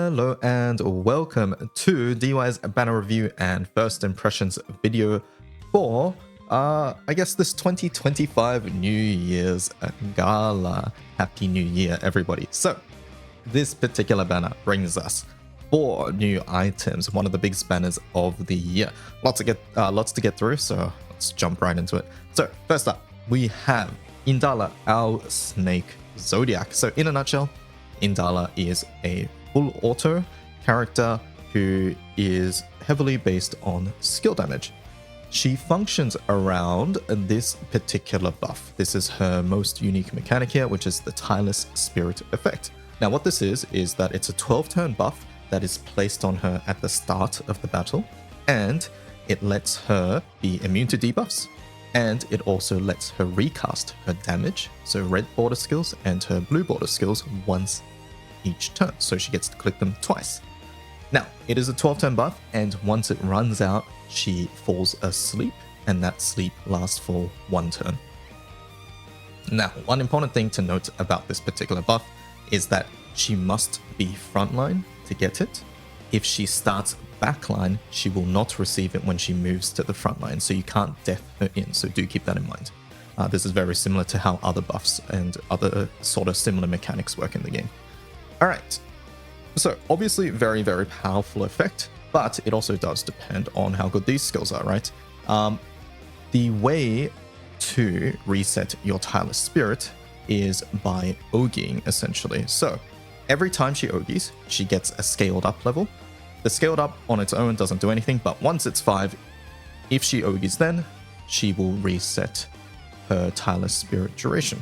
Hello and welcome to DY's banner review and first impressions video for, I guess this 2025 New Year's Gala. Happy New Year, everybody. So, this particular banner brings us 4 new items, one of the biggest banners of the year. Lots to get through, so let's jump right into it. So, first up, we have Indala, our snake Zodiac. So, in a nutshell, Indala is a full auto character who is heavily based on skill damage. She functions around this particular buff. This is her most unique mechanic here, which is the Tireless Spirit effect. Now what this is that it's a 12-turn buff that is placed on her at the start of the battle, and it lets her be immune to debuffs, and it also lets her recast her damage, so red border skills and her blue border skills once each turn, so she gets to click them twice. Now, it is a 12-turn buff, and once it runs out, she falls asleep, and that sleep lasts for 1 turn. Now, one important thing to note about this particular buff is that she must be frontline to get it. If she starts backline, she will not receive it when she moves to the frontline, so you can't death her in, so do keep that in mind. This is very similar to how other buffs and other sort of similar mechanics work in the game. Alright, so obviously very, very powerful effect, but it also does depend on how good these skills are, right? The way to reset your Tireless Spirit is by ogieing, essentially. So every time she ogies, she gets a scaled up level. The scaled up on its own doesn't do anything, but once it's 5, if she ogies then, she will reset her Tireless Spirit duration.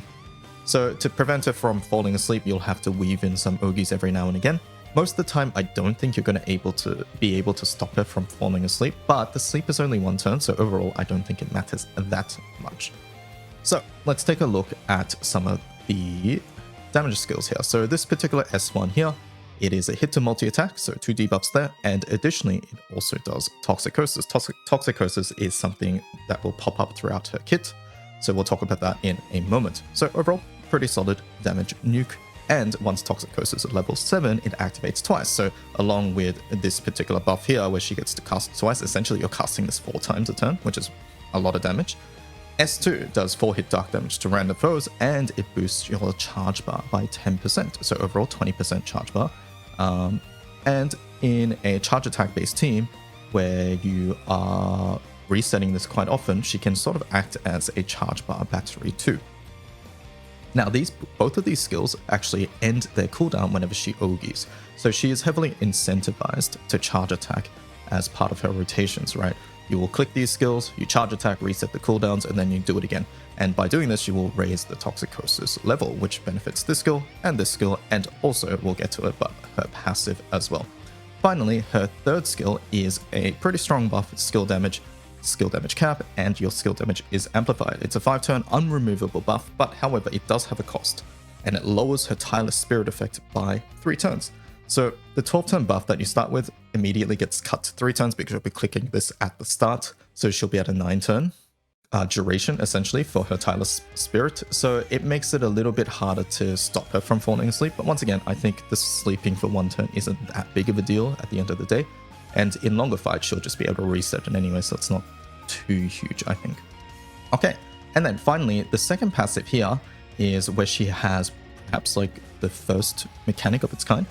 So to prevent her from falling asleep, you'll have to weave in some ogies every now and again. Most of the time, I don't think you're going to be able to stop her from falling asleep, but the sleep is only 1 turn, so overall, I don't think it matters that much. So let's take a look at some of the damage skills here. So this particular S1 here, it is a hit to multi-attack, so 2 debuffs there, and additionally, it also does Toxicosis. Toxicosis is something that will pop up throughout her kit, so we'll talk about that in a moment. So overall, pretty solid damage nuke, and once Toxicosis at level 7, it activates twice. So along with this particular buff here, where she gets to cast twice, essentially you're casting this 4 times a turn, which is a lot of damage. S2 does 4 hit dark damage to random foes, and it boosts your charge bar by 10%, so overall 20% charge bar. And in a charge attack based team, where you are resetting this quite often, she can sort of act as a charge bar battery too. Now both of these skills actually end their cooldown whenever she ogies, so she is heavily incentivized to charge attack as part of her rotations, right? You will click these skills, you charge attack, reset the cooldowns, and then you do it again. And by doing this, you will raise the Toxicosis level, which benefits this skill, and also we'll get to it, but her passive as well. Finally, her third skill is a pretty strong buff, skill damage cap, and your skill damage is amplified. It's a 5-turn unremovable buff, but however, it does have a cost, and it lowers her Tireless Spirit effect by 3 turns. So the 12-turn buff that you start with immediately gets cut to 3 turns because you'll be clicking this at the start, so she'll be at a 9-turn duration, essentially, for her Tireless Spirit, so it makes it a little bit harder to stop her from falling asleep, but once again, I think the sleeping for 1 turn isn't that big of a deal at the end of the day. And in longer fights, she'll just be able to reset it anyway, so it's not too huge, I think. Okay, and then finally, the second passive here is where she has perhaps like the first mechanic of its kind.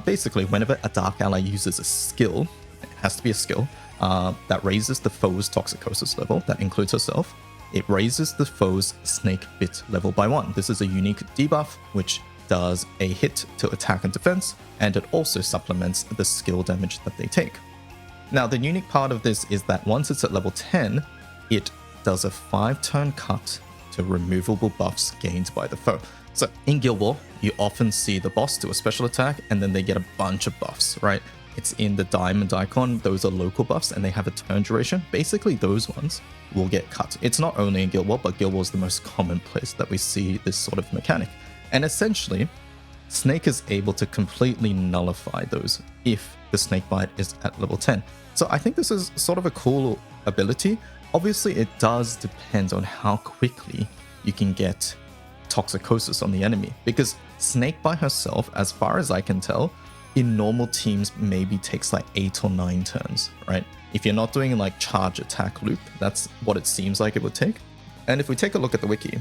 Basically, whenever a Dark Ally uses a skill, it has to be a skill, that raises the foe's Toxicosis level, that includes herself, it raises the foe's Snake Bit level by 1. This is a unique debuff, which does a hit to attack and defense, and it also supplements the skill damage that they take. Now, the unique part of this is that once it's at level 10, it does a 5-turn cut to removable buffs gained by the foe. So in Guild War, you often see the boss do a special attack, and then they get a bunch of buffs, right? It's in the diamond icon, those are local buffs, and they have a turn duration. Basically, those ones will get cut. It's not only in Guild War, but Guild War is the most common place that we see this sort of mechanic. And essentially, Snake is able to completely nullify those if the Snake Bite is at level 10. So I think this is sort of a cool ability. Obviously, it does depend on how quickly you can get Toxicosis on the enemy, because Snake by herself, as far as I can tell, in normal teams maybe takes like 8 or 9 turns, right? If you're not doing like charge attack loop, that's what it seems like it would take. And if we take a look at the wiki,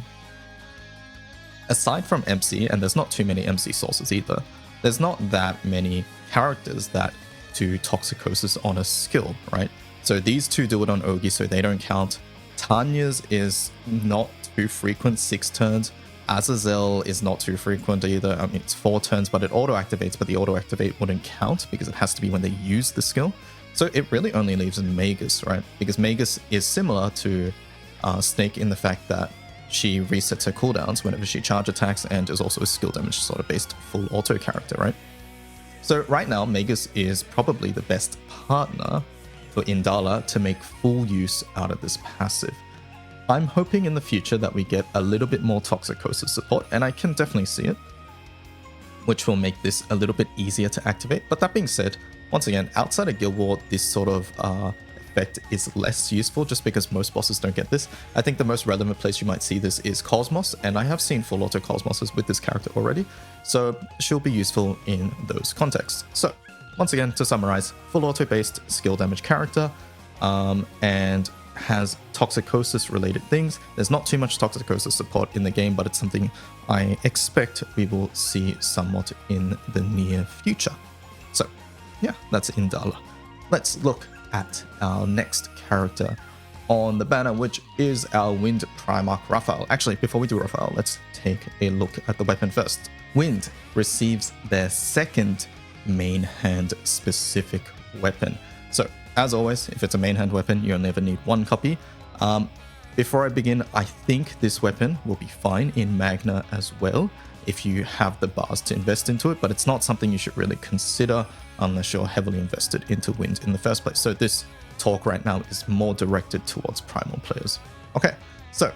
aside from MC, and there's not too many MC sources either, there's not that many characters that do Toxicosis on a skill, right? So these two do it on Ogi, so they don't count. Tanya's is not too frequent, 6 turns. Azazel is not too frequent either. I mean, it's 4 turns, but it auto-activates, but the auto-activate wouldn't count because it has to be when they use the skill. So it really only leaves in Magus, right? Because Magus is similar to Snake in the fact that she resets her cooldowns whenever she charge attacks and is also a skill damage sort of based full auto character, right? So right now, Magus is probably the best partner for Indala to make full use out of this passive. I'm hoping in the future that we get a little bit more Toxicosis support, and I can definitely see it, which will make this a little bit easier to activate. But that being said, once again, outside of Guild War, this sort of effect is less useful just because most bosses don't get this. I think the most relevant place you might see this is Cosmos, and I have seen full auto Cosmoses with this character already, so she'll be useful in those contexts. So once again, to summarize, full auto based skill damage character, and has Toxicosis related things. There's not too much Toxicosis support in the game, but it's something I expect we will see somewhat in the near future. So yeah, that's Indala. Let's look at our next character on the banner, which is our Wind Primarch Raphael. Actually, before we do Raphael, let's take a look at the weapon first. Wind receives their second main hand specific weapon. So as always, if it's a main hand weapon, you only ever need 1 copy. Before I begin, I think this weapon will be fine in Magna as well if you have the bars to invest into it, but it's not something you should really consider unless you're heavily invested into Wind in the first place. So this talk right now is more directed towards Primal players. Okay, so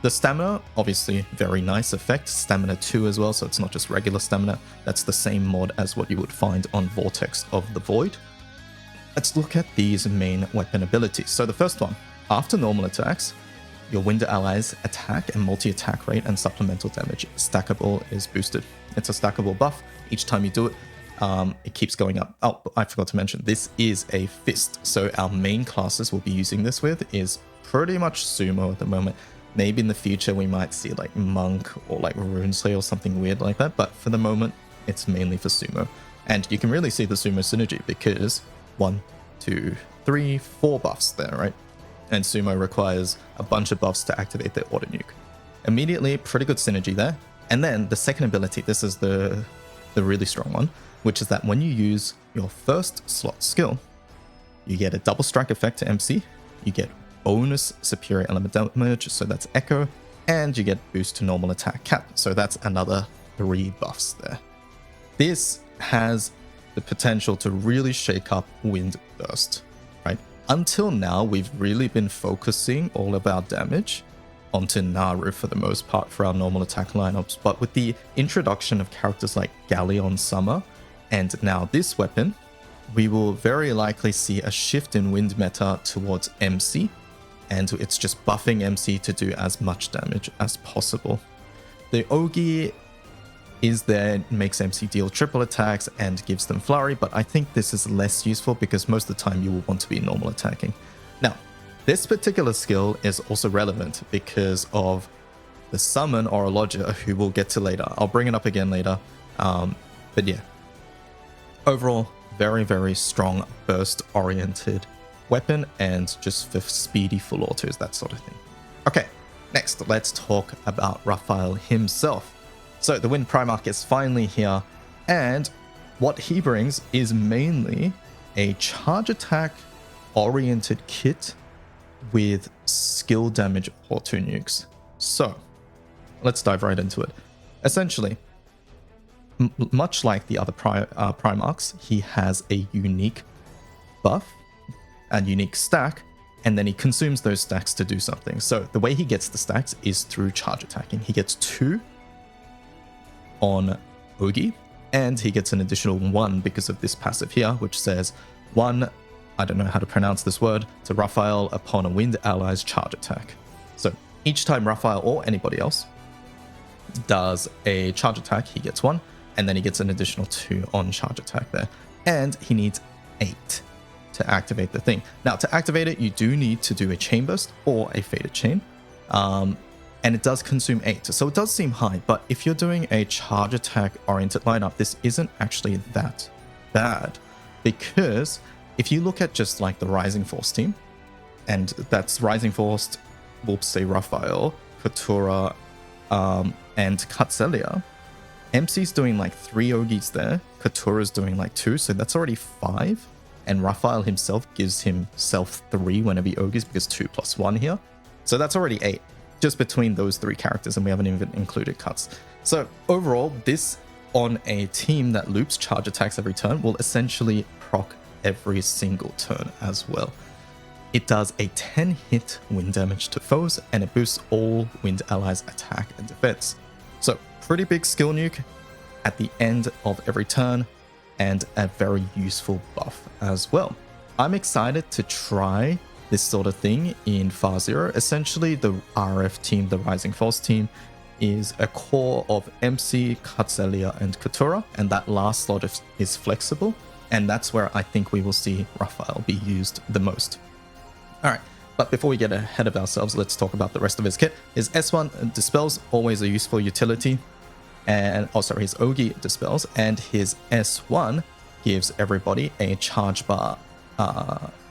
the stamina, obviously very nice effect, stamina 2 as well, so it's not just regular stamina. That's the same mod as what you would find on Vortex of the Void. Let's look at these main weapon abilities. So the first one, after normal attacks, your Wind allies attack and multi-attack rate and supplemental damage stackable is boosted. It's a stackable buff. Each time you do it, it keeps going up. Oh, I forgot to mention, this is a fist. So our main classes we'll be using this with is pretty much Sumo at the moment. Maybe in the future we might see like Monk or like Runeslayer or something weird like that. But for the moment, it's mainly for Sumo. And you can really see the Sumo synergy because 1, 2, 3, 4 buffs there, right? And Sumo requires a bunch of buffs to activate their auto nuke. Immediately, pretty good synergy there. And then the second ability, this is the really strong one, which is that when you use your first slot skill, you get a double strike effect to MC, you get bonus superior element damage, so that's Echo, and you get boost to normal attack cap, so that's another 3 buffs there. This has the potential to really shake up Wind Burst, right? Until now, we've really been focusing all of our damage onto Naru for the most part for our normal attack lineups, but with the introduction of characters like Galleon Summer and now this weapon, we will very likely see a shift in Wind meta towards MC, and it's just buffing MC to do as much damage as possible. The Ogi is there, makes MC deal triple attacks and gives them flurry, but I think this is less useful because most of the time you will want to be normal attacking. Now, this particular skill is also relevant because of the summon Orologia, who we'll get to later. I'll bring it up again later, but yeah. Overall, very, very strong burst-oriented weapon and just for speedy full autos, that sort of thing. Okay, next, let's talk about Raphael himself. So the Wind Primarch is finally here, and what he brings is mainly a charge attack oriented kit with skill damage auto nukes. So let's dive right into it. Essentially, much like the other Primarchs, he has a unique buff and unique stack, and then he consumes those stacks to do something. So the way he gets the stacks is through charge attacking. He gets 2 on Ogi, and he gets an additional 1 because of this passive here, which says 1, I don't know how to pronounce this word, to Raphael upon a Wind ally's charge attack. So each time Raphael or anybody else does a charge attack, he gets 1, and then he gets an additional 2 on charge attack there. And he needs 8 to activate the thing. Now, to activate it, you do need to do a chain burst or a faded chain. And it does consume 8, so it does seem high, but if you're doing a charge attack oriented lineup, this isn't actually that bad. Because if you look at just like the Rising Force team, and that's Rising Force, we'll say Raphael, Katura, and Katzelia, MC's doing like 3 Ogies there, Katura's doing like 2, so that's already 5, and Raphael himself gives himself 3 whenever he Ogies, because 2 plus 1 here, so that's already 8, just between those 3 characters, and we haven't even included cuts. So overall, this on a team that loops charge attacks every turn will essentially proc every single turn as well. It does a 10 hit wind damage to foes, and it boosts all wind allies' attack and defense. So pretty big skill nuke at the end of every turn, and a very useful buff as well. I'm excited to try this sort of thing in Far Zero. Essentially, the RF team, the Rising Force team, is a core of MC, Katzelia, and Katura, and that last slot is flexible, and that's where I think we will see Raphael be used the most. Alright, but before we get ahead of ourselves, let's talk about the rest of his kit. His S1 Dispels, always a useful utility, and his Ogi Dispels, and his S1 gives everybody a charge bar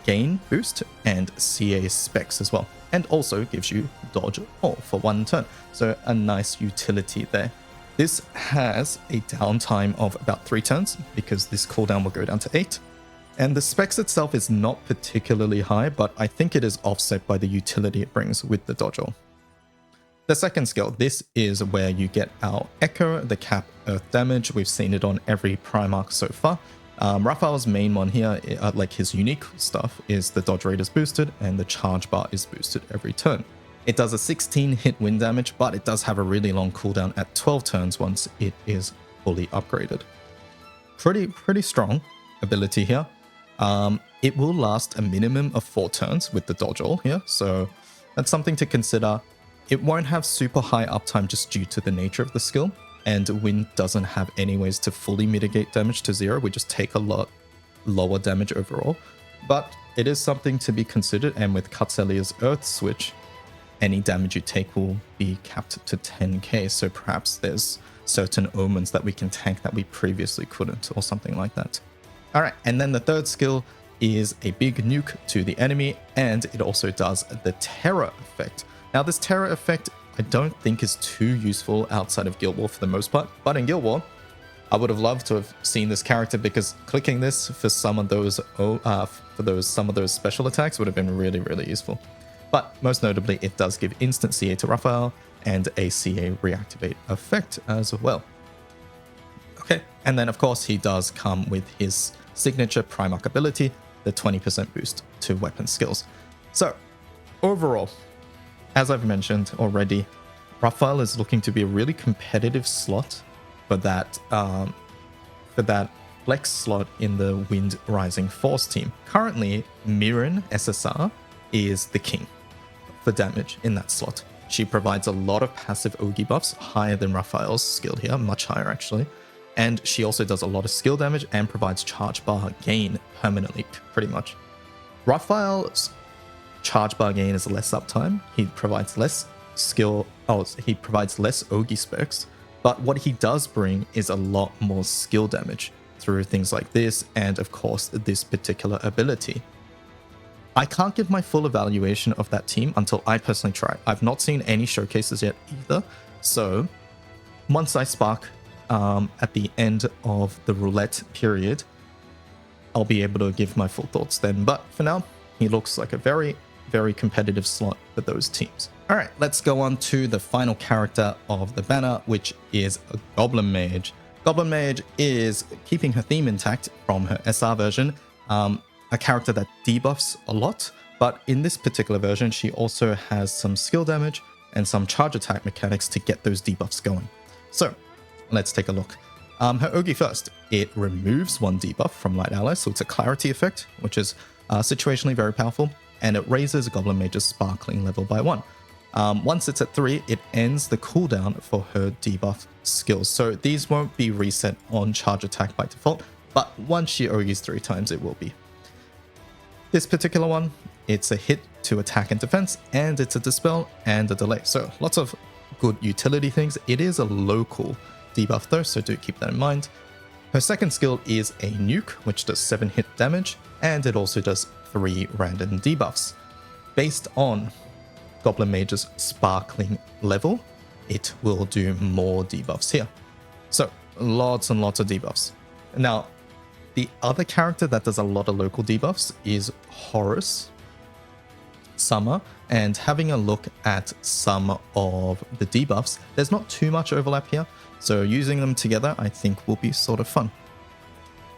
gain boost and CA specs as well, and also gives you dodge all for 1 turn, so a nice utility there. This has a downtime of about 3 turns because this cooldown will go down to 8, and the specs itself is not particularly high, but I think it is offset by the utility it brings with the dodge all. The second skill, this is where you get our Echo, the cap earth damage. We've seen it on every Primarch so far. Raphael's main one here, like his unique stuff, is the dodge rate is boosted and the charge bar is boosted every turn. It does a 16 hit wind damage, but it does have a really long cooldown at 12 turns once it is fully upgraded. Pretty strong ability here. It will last a minimum of 4 turns with the dodge all here, so that's something to consider. It won't have super high uptime just due to the nature of the skill, and wind doesn't have any ways to fully mitigate damage to 0. We just take a lot lower damage overall, but it is something to be considered, and with Katzelia's Earth Switch, any damage you take will be capped to 10k, so perhaps there's certain omens that we can tank that we previously couldn't, or something like that. Alright, and then the third skill is a big nuke to the enemy, and it also does the Terror effect. Now this Terror effect I don't think is too useful outside of Guild War for the most part, but in Guild War, I would have loved to have seen this character, because clicking this for some of those special attacks would have been really useful. But most notably, it does give instant CA to Raphael and a CA reactivate effect as well. Okay, and then of course he does come with his signature Primarch ability, the 20% boost to weapon skills. So overall, as I've mentioned already, Raphael is looking to be a really competitive slot for that flex slot in the Wind Rising Force team. Currently, Mirren SSR is the king for damage in that slot. She provides a lot of passive Ogi buffs, higher than Raphael's skill here, much higher actually. And she also does a lot of skill damage and provides charge bar gain permanently, pretty much. Raphael's charge bar gain is less uptime. He provides less he provides less Ogi specs, but what he does bring is a lot more skill damage through things like this, and of course this particular ability. I can't give my full evaluation of that team until I personally try. I've not seen any showcases yet either, so once I spark at the end of the roulette period, I'll be able to give my full thoughts then. But for now, he looks like a very competitive slot for those teams. All right, let's go on to the final character of the banner, which is a Goblin Mage. Goblin Mage is keeping her theme intact from her SR version, a character that debuffs a lot, but in this particular version, she also has some skill damage and some charge attack mechanics to get those debuffs going. So let's take a look. Her Ogi first, it removes 1 debuff from light allies, so it's a clarity effect, which is situationally very powerful, and it raises Goblin Mage's sparkling level by 1. Once it's at 3, it ends the cooldown for her debuff skills. So these won't be reset on charge attack by default, but once she OUs 3 times, it will be. This particular one, it's a hit to attack and defense, and it's a dispel and a delay. So lots of good utility things. It is a local debuff though, so do keep that in mind. Her second skill is a nuke, which does 7 hit damage, and it also does 3 random debuffs. Based on Goblin Mage's sparkling level, it will do more debuffs here. So lots and lots of debuffs. Now, the other character that does a lot of local debuffs is Horus Summer, and having a look at some of the debuffs, there's not too much overlap here, so using them together I think will be sort of fun.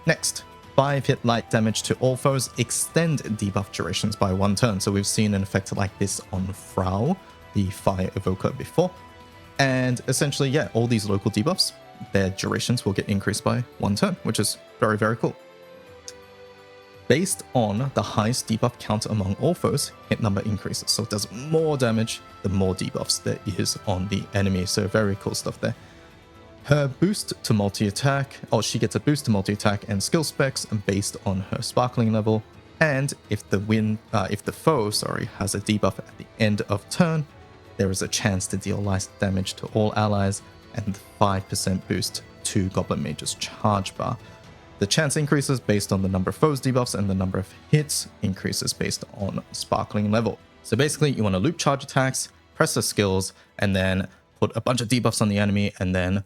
Next, 5 hit light damage to all foes, extend debuff durations by 1 turn. So we've seen an effect like this on Frau, the Fire Evoker, before. And essentially, yeah, all these local debuffs, their durations will get increased by 1 turn, which is very, very cool. Based on the highest debuff count among all foes, hit number increases. So it does more damage the more debuffs there is on the enemy. So very cool stuff there. Her boost to multi-attack, or she gets a boost to multi-attack and skill specs based on her sparkling level. And if the foe has a debuff at the end of turn, there is a chance to deal less damage to all allies and 5% boost to Goblin Mage's charge bar. The chance increases based on the number of foes debuffs, and the number of hits increases based on sparkling level. So basically, you want to loop charge attacks, press the skills, and then put a bunch of debuffs on the enemy, and then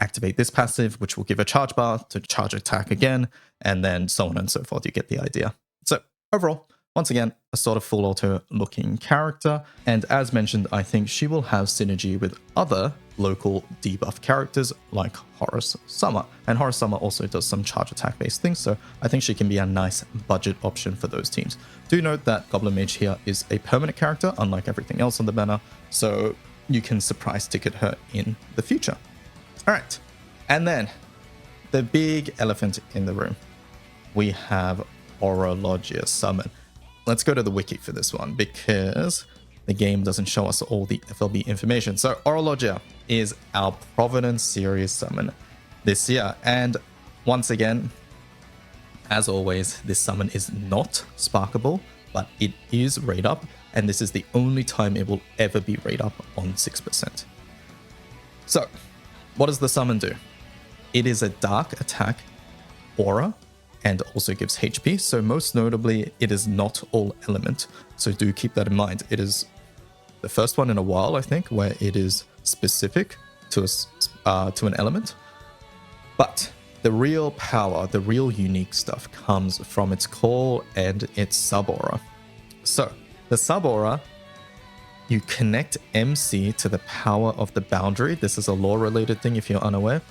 activate this passive, which will give a charge bar to charge attack again, and then so on and so forth. You get the idea. So overall, once again, a sort of full auto looking character. And as mentioned, I think she will have synergy with other local debuff characters like Horus Summer. And Horus Summer also does some charge attack based things, so I think she can be a nice budget option for those teams. Do note that Goblin Mage here is a permanent character, unlike everything else on the banner, so you can surprise ticket her in the future. All right, and then the big elephant in the room. We have Orologia Summon. Let's go to the wiki for this one because the game doesn't show us all the FLB information. So Orologia is our Providence series summon this year. And once again, as always, this summon is not sparkable, but it is rate up. And this is the only time it will ever be rate up on 6%. So what does the summon do? It is a dark attack aura and also gives HP. So most notably, it is not all element. So do keep that in mind. It is the first one in a while, I think, where it is specific to an element. But the real power, the real unique stuff comes from its call and its sub-aura. So the sub-aura, you connect MC to the power of the boundary. This is a lore-related thing if you're unaware.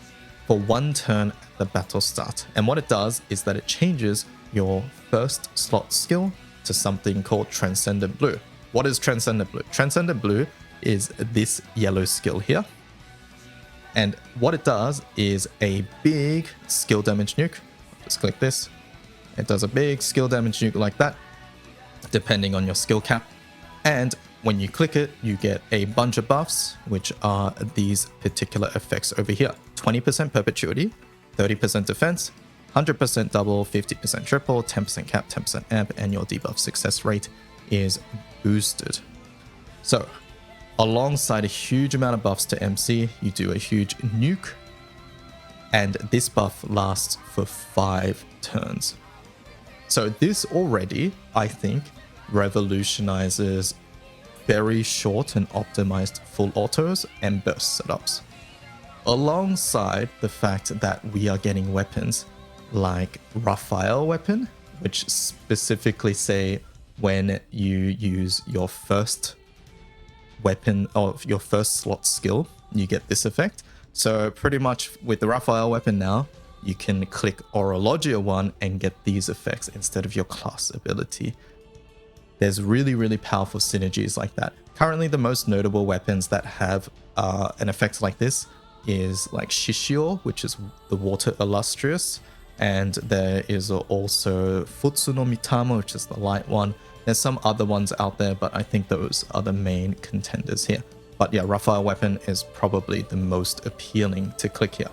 For 1 turn at the battle start. And what it does is that it changes your first slot skill to something called Transcendent Blue. What is Transcendent Blue? Transcendent Blue is this yellow skill here. And what it does is a big skill damage nuke. Just click this. It does a big skill damage nuke like that, depending on your skill cap. And when you click it, you get a bunch of buffs, which are these particular effects over here. 20% perpetuity, 30% defense, 100% double, 50% triple, 10% cap, 10% amp, and your debuff success rate is boosted. So alongside a huge amount of buffs to MC, you do a huge nuke, and this buff lasts for 5 turns. So this already, I think, revolutionizes very short and optimized full autos and burst setups. Alongside the fact that we are getting weapons like Raphael weapon, which specifically say when you use your first weapon or your first slot skill, you get this effect. So pretty much with the Raphael weapon now, you can click Orologia 1 and get these effects instead of your class ability. There's really, really powerful synergies like that. Currently, the most notable weapons that have an effect like this is like Shishio, which is the Water Illustrious. And there is also Futsu no Mitama, which is the light one. There's some other ones out there, but I think those are the main contenders here. But yeah, Raphael weapon is probably the most appealing to click here.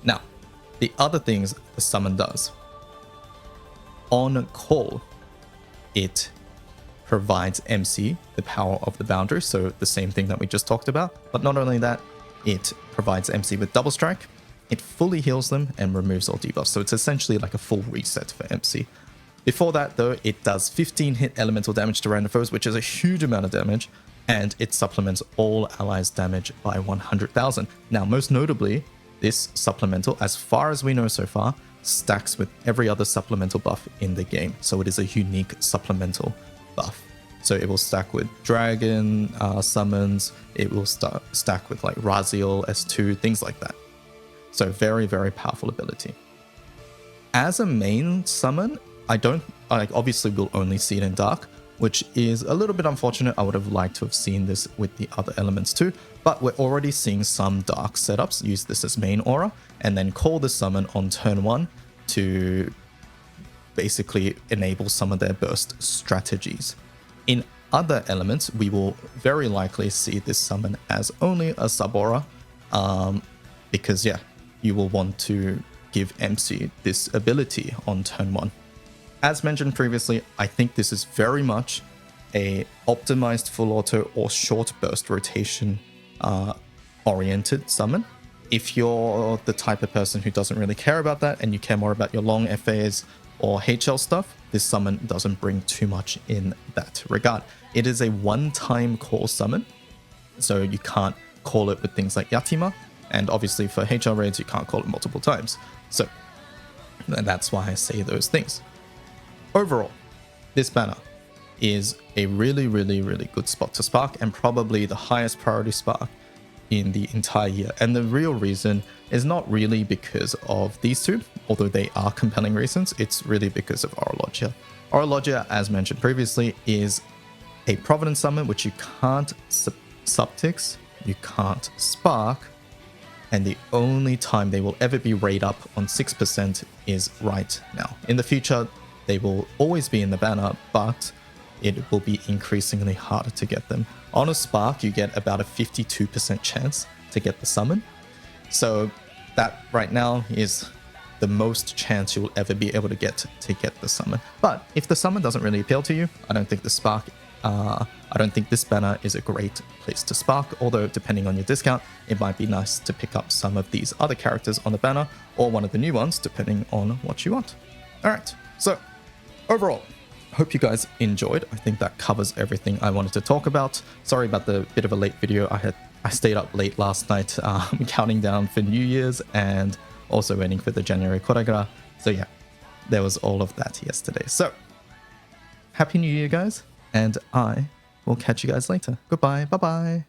Now, the other things the summon does. On call, it provides MC, the power of the boundary, so the same thing that we just talked about. But not only that, it provides MC with double strike, it fully heals them and removes all debuffs, so it's essentially like a full reset for MC. Before that though, it does 15 hit elemental damage to random foes, which is a huge amount of damage, and it supplements all allies damage by 100,000. Now most notably, this supplemental, as far as we know so far, stacks with every other supplemental buff in the game, so it is a unique supplemental buff. So it will stack with dragon summons, it will stack with like Raziel, S2, things like that. So very, very powerful ability. As a main summon, obviously we'll only see it in Dark, which is a little bit unfortunate. I would have liked to have seen this with the other elements too, but we're already seeing some Dark setups use this as main aura and then call the summon on turn 1 to basically enable some of their burst strategies. In other elements, we will very likely see this summon as only a sub aura, because yeah, you will want to give MC this ability on turn 1. As mentioned previously, I think this is very much a optimized full auto or short burst rotation oriented summon. If you're the type of person who doesn't really care about that and you care more about your long FAs or HL stuff, this summon doesn't bring too much in that regard. It is a one-time call summon, so you can't call it with things like Yatima, and obviously for HL raids you can't call it multiple times. So that's why I say those things. Overall, this banner is a really, really, really good spot to spark, and probably the highest priority spark in the entire year. And the real reason is not really because of these two, although they are compelling reasons. It's really because of Orologia. Orologia, as mentioned previously, is a Providence summon which you can't subtix, you can't spark, and the only time they will ever be raid up on 6% is right now. In the future, they will always be in the banner, but it will be increasingly harder to get them. On a spark, you get about a 52% chance to get the summon. So that right now is the most chance you will ever be able to get the summon. But if the summon doesn't really appeal to you, I don't think this banner is a great place to spark, although depending on your discount, it might be nice to pick up some of these other characters on the banner or one of the new ones, depending on what you want. All right, so overall, hope you guys enjoyed. I think that covers everything I wanted to talk about. Sorry about the bit of a late video. I stayed up late last night counting down for New Year's and also waiting for the January Koragara. So yeah, there was all of that yesterday. So Happy New Year, guys, and I will catch you guys later. Goodbye. Bye-bye.